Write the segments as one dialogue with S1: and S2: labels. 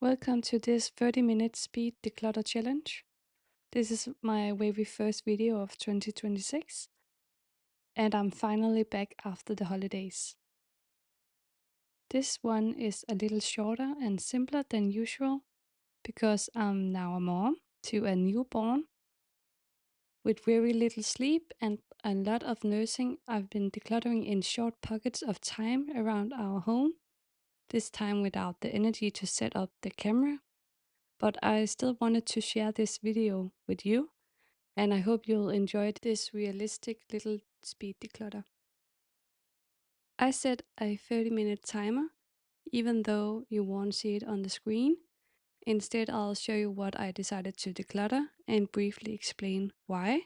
S1: Welcome to this 30-minute speed declutter challenge. This is my very first video of 2026, and I'm finally back after the holidays. This one is a little shorter and simpler than usual because I'm now a mom to a newborn. With very little sleep and a lot of nursing, I've been decluttering in short pockets of time around our home, this time without the energy to set up the camera. But I still wanted to share this video with you, and I hope you'll enjoy this realistic little speed declutter. I set a 30-minute timer, even though you won't see it on the screen. Instead, I'll show you what I decided to declutter and briefly explain why.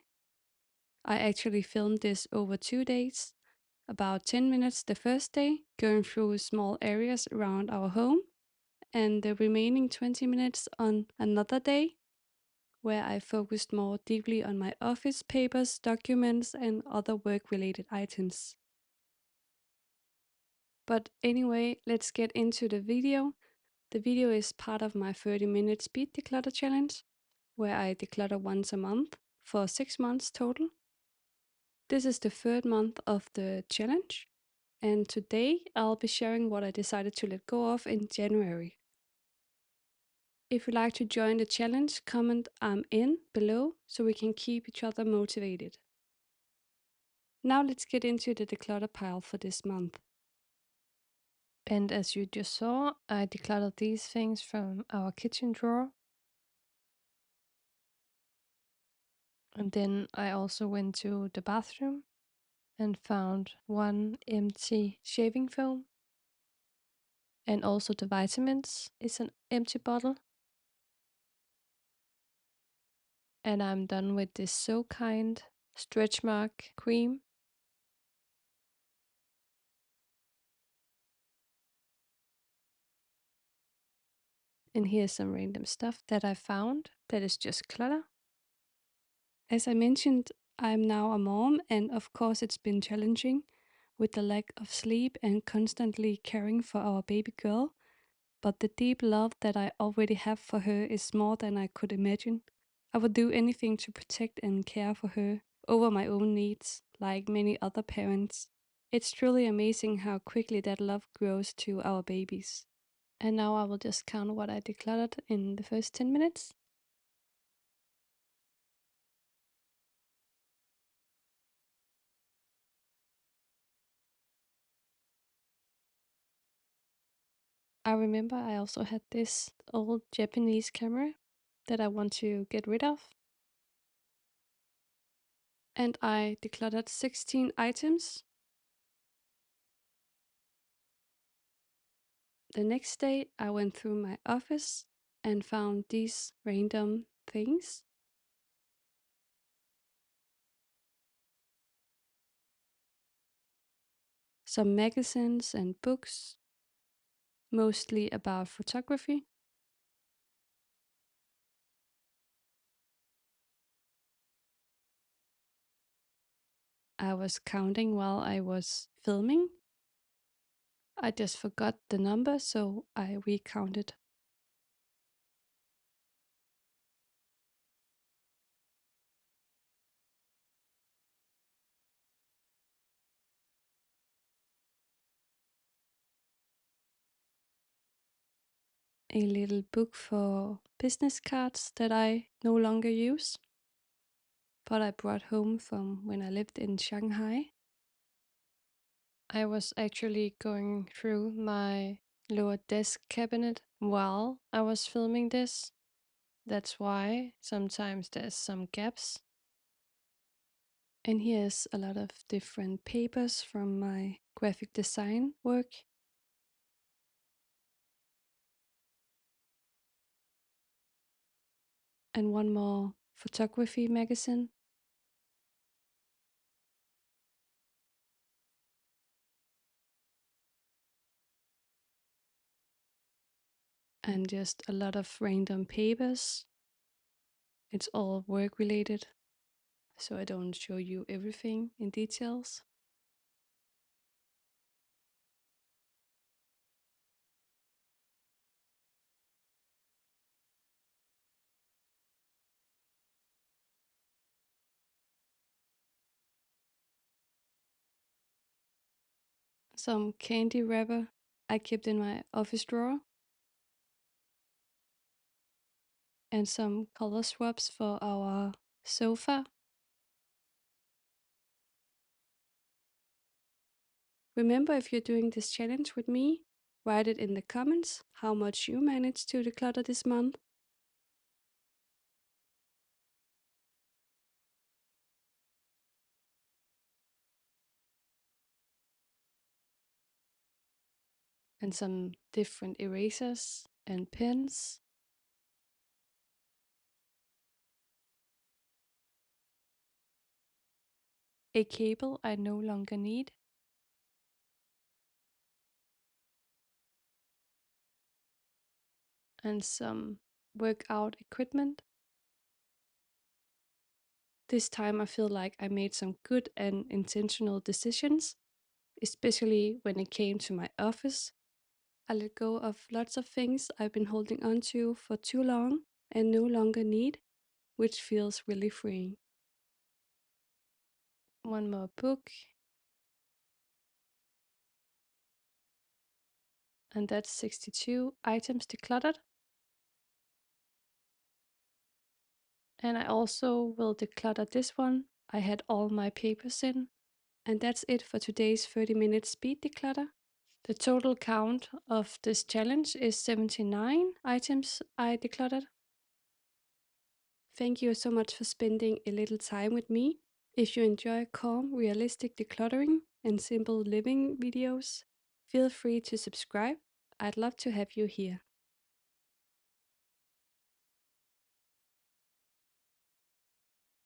S1: I actually filmed this over 2 days, about 10 minutes the first day, going through small areas around our home, and the remaining 20 minutes on another day, where I focused more deeply on my office papers, documents, and other work-related items. But anyway, let's get into the video. The video is part of my 30-minute speed declutter challenge, where I declutter once a month for 6 months total. This is the third month of the challenge, and today I'll be sharing what I decided to let go of in January. If you'd like to join the challenge, comment "I'm in" below so we can keep each other motivated. Now let's get into the declutter pile for this month. And as you just saw, I decluttered these things from our kitchen drawer. And then I also went to the bathroom and found one empty shaving foam. And also the vitamins is an empty bottle. And I'm done with this So Kind stretch mark cream. And here's some random stuff that I found that is just clutter. As I mentioned, I'm now a mom, and of course it's been challenging with the lack of sleep and constantly caring for our baby girl. But the deep love that I already have for her is more than I could imagine. I would do anything to protect and care for her over my own needs, like many other parents. It's truly amazing how quickly that love grows to our babies. And now I will just count what I decluttered in the first 10 minutes. I remember I also had this old Japanese camera that I want to get rid of. And I decluttered 16 items. The next day, I went through my office and found these random things. Some magazines and books, mostly about photography. I was counting while I was filming. I just forgot the number, so I recounted. A little book for business cards that I no longer use, but I brought home from when I lived in Shanghai. I was actually going through my lower desk cabinet while I was filming this. That's why sometimes there's some gaps. And here's a lot of different papers from my graphic design work. And one more photography magazine. And just a lot of random papers. It's all work related, so I don't show you everything in details. some candy wrapper I kept in my office drawer, and some color swaps for our sofa. Remember, if you're doing this challenge with me, write it in the comments how much you managed to declutter this month. And some different erasers and pens. A cable I no longer need. And some workout equipment. This time I feel like I made some good and intentional decisions, especially when it came to my office. I let go of lots of things I've been holding on to for too long and no longer need, which feels really freeing. One more book. And that's 62 items decluttered. And I also will declutter this one. I had all my papers in. And that's it for today's 30-minute speed declutter. The total count of this challenge is 79 items I decluttered. Thank you so much for spending a little time with me. If you enjoy calm, realistic decluttering and simple living videos, feel free to subscribe. I'd love to have you here.